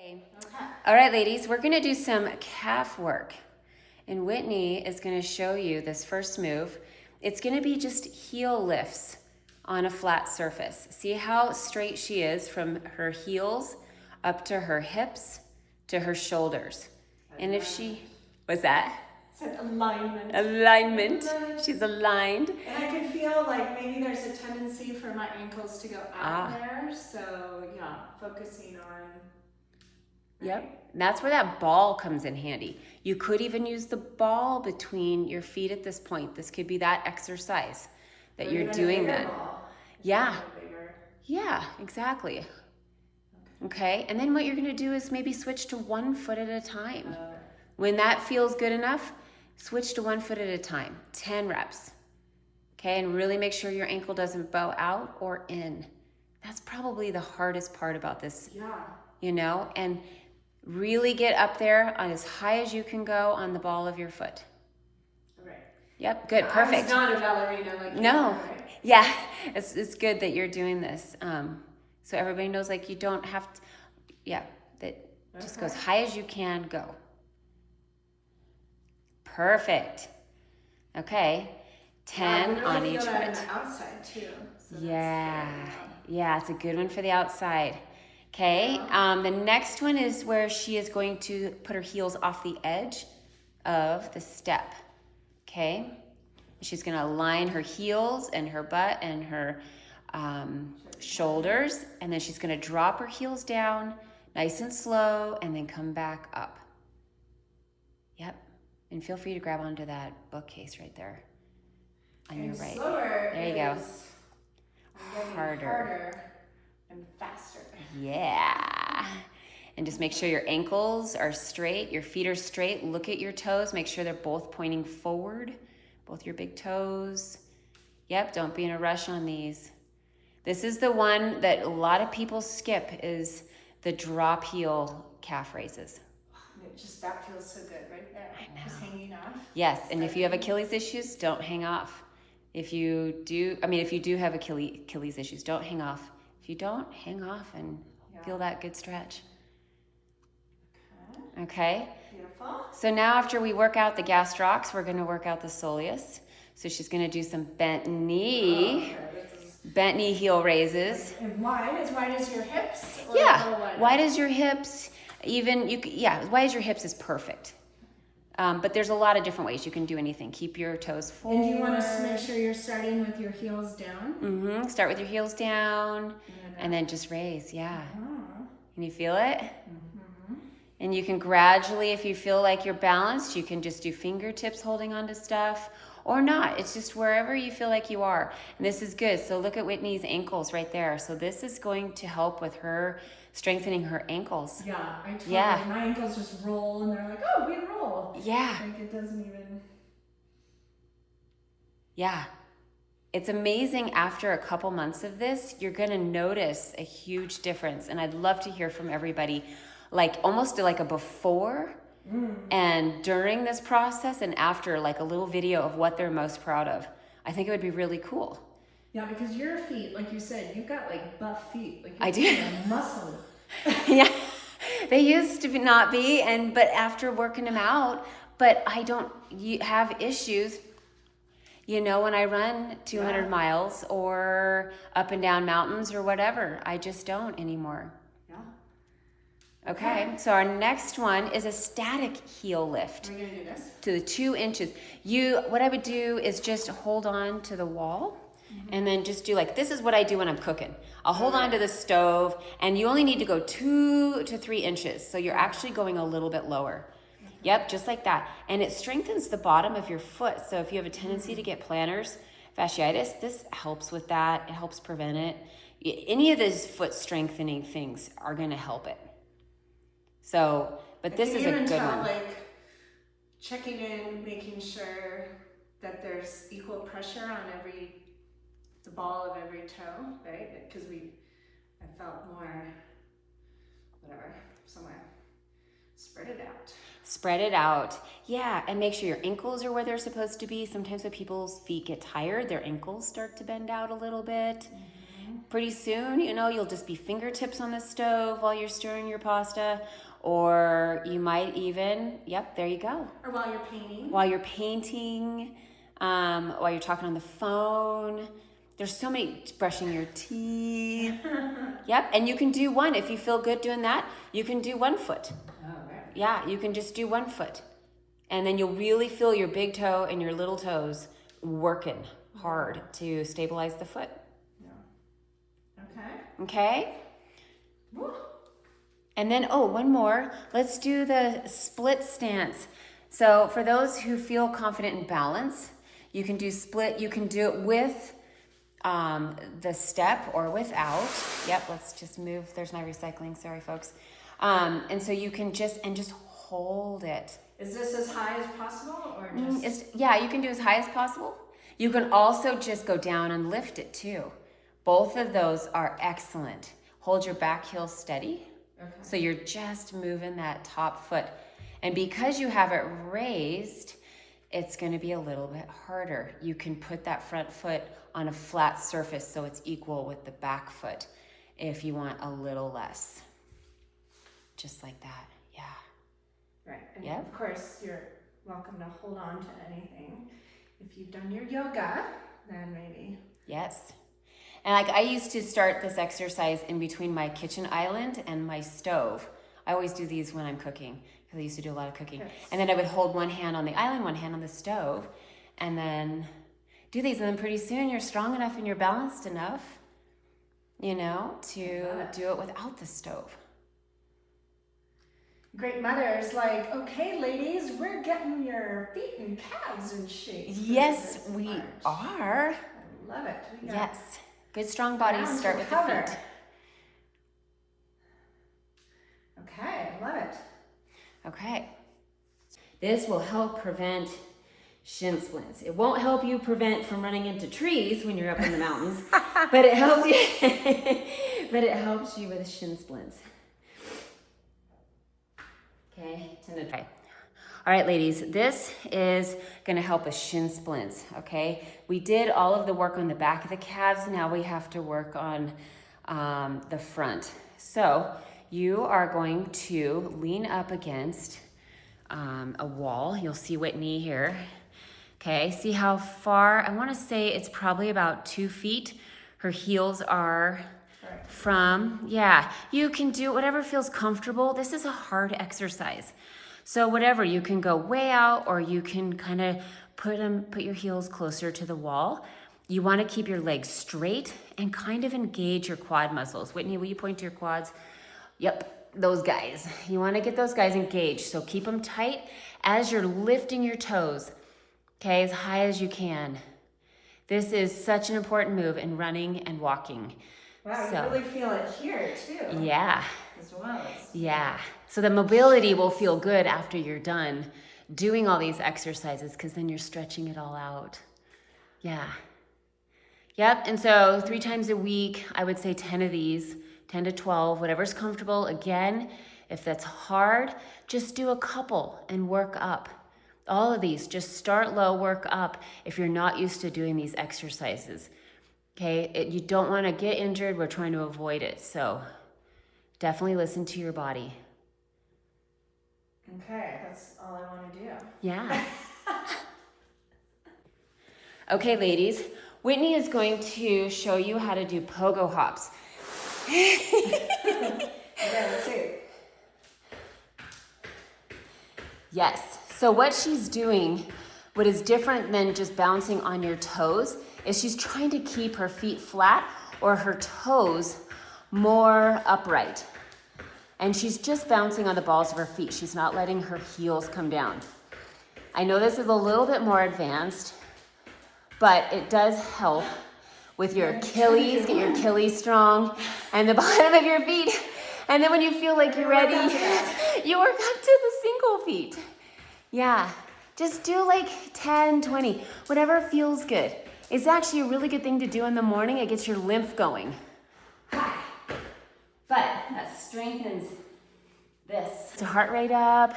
Okay. All right, ladies, we're gonna do some calf work. And Whitney is gonna show you this first move. It's gonna be just heel lifts on a flat surface. See how straight she is from her heels up to her hips to her shoulders. And if she, what's that? It's an alignment. Alignment. She's aligned. And I can feel like maybe there's a tendency for my ankles to go out there. So yeah, focusing on. Yep, that's where that ball comes in handy. You could even use the ball between your feet at this point. This could be that exercise that you're doing then. Yeah, yeah, exactly. Okay, and then what you're gonna do is maybe switch to 1 foot at a time. When that feels good enough, switch to 1 foot at a time, 10 reps. Okay, and really make sure your ankle doesn't bow out or in. That's probably the hardest part about this, you know, and really get up there on as high as you can go on the ball of your foot. Right. Yep, good, perfect. I'm not a ballerina like you. No, Right? yeah, it's good that you're doing this. So everybody knows, like, you don't have to, that just go as high as you can go. Perfect. Okay, 10 on each foot. On the outside too. So Yeah, it's a good one for the outside. Okay, the next one is where she is going to put her heels off the edge of the step. Okay, she's going to align her heels and her butt and her shoulders, and then she's going to drop her heels down nice and slow and then come back up. Yep, and feel free to grab onto that bookcase right there on your right. There you go. Harder and faster. Yeah. And just make sure your ankles are straight, your feet are straight. Look at your toes. Make sure they're both pointing forward, both your big toes. Yep, don't be in a rush on these. This is the one that a lot of people skip, is the drop heel calf raises. That feels so good right there. I know. Just hanging off. Yes, and if you have Achilles issues, don't hang off. If you do have Achilles issues, don't hang off. If you don't, hang off and feel that good stretch. Okay? Beautiful. So now after we work out the gastrocs, we're going to work out the soleus. So she's going to do some bent knee heel raises. And wide as your hips? Or wide as your hips. Wide as your hips is perfect. But there's a lot of different ways you can do anything. Keep your toes forward. And do you want to make sure you're starting with your heels down? Start with your heels down, and then just raise. Yeah. Can you feel it? And you can gradually, if you feel like you're balanced, you can just do fingertips holding onto stuff, or not. It's just wherever you feel like you are. And this is good. So look at Whitney's ankles right there. So this is going to help with her strengthening her ankles. Yeah, my ankles just roll, and they're like, oh, we roll. Yeah. Like it doesn't even. Yeah. It's amazing. After a couple months of this, you're going to notice a huge difference. And I'd love to hear from everybody, like almost like a before and during this process, and after, like a little video of what they're most proud of. I think it would be really cool. Yeah, because your feet, like you said, you've got like buff feet. Like I do. Muscle. Yeah, they used to not be, but after working them out, but I don't have issues, when I run 200 miles or up and down mountains or whatever. I just don't anymore. Yeah. Okay, so our next one is a static heel lift. Are we gonna do this? To the 2 inches. What I would do is just hold on to the wall. And then just do this is what I do when I'm cooking. I'll hold on to the stove, and you only need to go 2 to 3 inches. So you're actually going a little bit lower. Yep, just like that. And it strengthens the bottom of your foot. So if you have a tendency to get plantar fasciitis, this helps with that. It helps prevent it. Any of these foot strengthening things are going to help it. So, but this is a good one. Like checking in, making sure that there's equal pressure on the ball of every toe, right? Because I felt more, somewhere. Spread it out. Spread it out. Yeah, and make sure your ankles are where they're supposed to be. Sometimes when people's feet get tired, their ankles start to bend out a little bit. pretty soon, you know, you'll just be fingertips on the stove while you're stirring your pasta, or you might even, yep, there you go. Or while you're painting. While you're painting, while you're talking on the phone. There's so many, brushing your teeth. Yep, and you can do one. If you feel good doing that, you can do 1 foot. Oh, right. Yeah, you can just do 1 foot. And then you'll really feel your big toe and your little toes working hard to stabilize the foot. Yeah. Okay. Okay? Woo. And then, oh, one more. Let's do the split stance. So for those who feel confident in balance, you can do split. You can do it with the step or without. Yep, let's just move. There's my recycling. Sorry, folks. And so you can just hold it. Is this as high as possible or just? Yeah, you can do as high as possible. You can also just go down and lift it too. Both of those are excellent. Hold your back heel steady. Okay. So you're just moving that top foot. And because you have it raised, it's going to be a little bit harder. You can put that front foot on a flat surface so it's equal with the back foot if you want a little less. Just like that. Yeah. Right. And Yep. of course, you're welcome to hold on to anything. If you've done your yoga, then maybe. Yes. And like I used to start this exercise in between my kitchen island and my stove. I always do these when I'm cooking because I used to do a lot of cooking. Yes. And then I would hold one hand on the island, one hand on the stove, and then do these. And then pretty soon you're strong enough and you're balanced enough, you know, to do it without the stove. Great mother's like, okay, ladies, we're getting your feet and calves in shape. Yes, this we March. are. I love it. We got Yes. Good strong bodies ground start to with cover. the feet. Okay, I love it. Okay. This will help prevent shin splints. It won't help you prevent from running into trees when you're up in the mountains, but it helps you. But it helps you with shin splints. Okay. All right, ladies. This is going to help with shin splints. Okay. We did all of the work on the back of the calves. Now we have to work on the front. So you are going to lean up against a wall. You'll see Whitney here. Okay, see how far? I want to say it's probably about 2 feet. Her heels are from, yeah, you can do whatever feels comfortable. This is a hard exercise. So whatever, you can go way out or you can kind of put your heels closer to the wall. You want to keep your legs straight and kind of engage your quad muscles. Whitney, will you point to your quads? Yep, those guys. You want to get those guys engaged. So keep them tight as you're lifting your toes, okay, as high as you can. This is such an important move in running and walking. Wow, So, you really feel it here too. yeah. As well as. Yeah. So the mobility will feel good after you're done doing all these exercises because then you're stretching it all out. Yeah. Yep. And so 3 times a week, I would say 10 of these, 10 to 12, whatever's comfortable. Again, if that's hard, just do a couple and work up. All of these, just start low, work up if you're not used to doing these exercises. Okay, you don't want to get injured. We're trying to avoid it. So definitely listen to your body. Okay, that's all I want to do. Yeah. Okay, ladies, Whitney is going to show you how to do pogo hops. Okay, let's see. Yes. So what she's doing, what is different than just bouncing on your toes, is she's trying to keep her feet flat or her toes more upright. And she's just bouncing on the balls of her feet. She's not letting her heels come down. I know this is a little bit more advanced, but it does help with your Achilles, get your Achilles strong, and the bottom of your feet. And then when you feel like you're ready, you work up to the single feet. Yeah, just do like 10, 20, whatever feels good. It's actually a really good thing to do in the morning. It gets your lymph going. But that strengthens this. So heart rate up,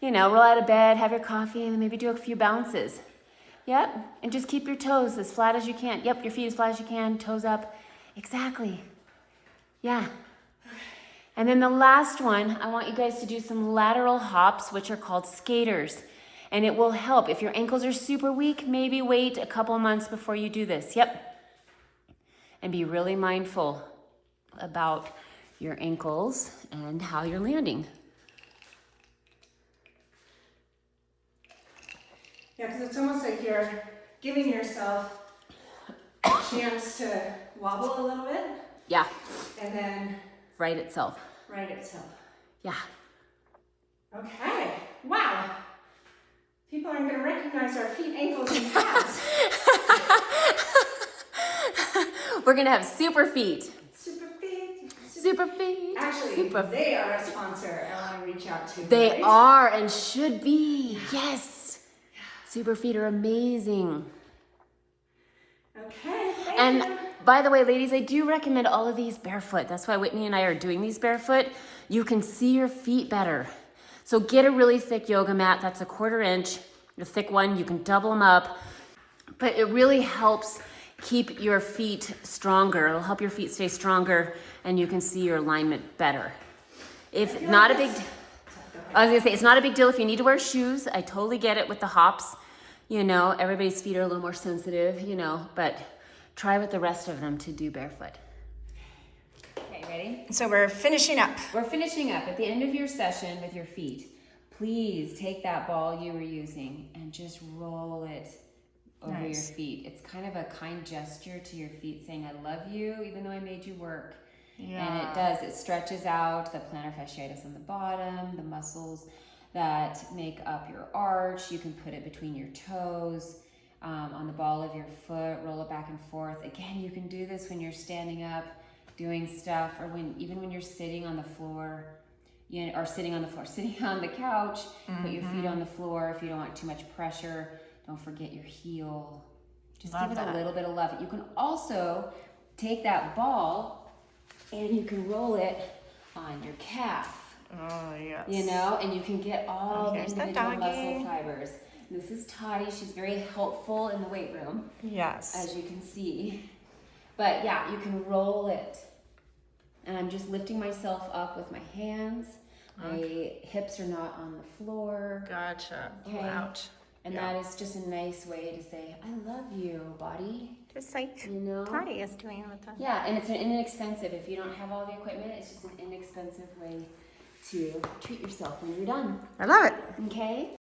roll out of bed, have your coffee, and then maybe do a few bounces. Yep, and just keep your toes as flat as you can. Yep, your feet as flat as you can, toes up. Exactly. Yeah. And then the last one, I want you guys to do some lateral hops, which are called skaters. And it will help. If your ankles are super weak, maybe wait a couple months before you do this. Yep. And be really mindful about your ankles and how you're landing. Yeah, because it's almost like you're giving yourself a chance to wobble a little bit. Yeah. And then Right itself. right itself. Yeah. Okay. Wow. People aren't going to recognize our feet, ankles, and calves. We're going to have super feet. Super feet. Super feet. Actually, super they are a sponsor I want to reach out to. They right? are and should be. Yes. Super feet are amazing. Okay. Thank And you. by the way, ladies, I do recommend all of these barefoot. That's why Whitney and I are doing these barefoot. You can see your feet better. So get a really thick yoga mat. That's a 1/4 inch. A thick one. You can double them up. But it really helps keep your feet stronger. It'll help your feet stay stronger and you can see your alignment better. If not a big, I was gonna say, it's not a big deal if you need to wear shoes. I totally get it with the hops. You know, everybody's feet are a little more sensitive, you know, but try with the rest of them to do barefoot. Okay, ready? So we're finishing up. We're finishing up. At the end of your session with your feet, please take that ball you were using and just roll it over Nice. your feet. It's kind of a kind gesture to your feet saying, I love you, even though I made you work. Yeah. And it does. It stretches out the plantar fasciitis on the bottom, the muscles that make up your arch. You can put it between your toes, on the ball of your foot, roll it back and forth. Again, you can do this when you're standing up, doing stuff, or even when you're sitting on the floor, or sitting on the couch. Put your feet on the floor if you don't want too much pressure. Don't forget your heel. Just Love give it that. a little bit of love. You can also take that ball and you can roll it on your calf. Oh, yes. You know, and you can get all the Here's the individual doggy. muscle fibers. This is Toddy. She's very helpful in the weight room, Yes. as you can see. But yeah, you can roll it. And I'm just lifting myself up with my hands. My hips are not on the floor. Gotcha. Okay. Ouch. And Yeah. that is just a nice way to say, I love you, body. Just like You know? Toddy is doing with them. Yeah, and it's an inexpensive. If you don't have all the equipment, it's just an inexpensive way to treat yourself when you're done. I love it. Okay?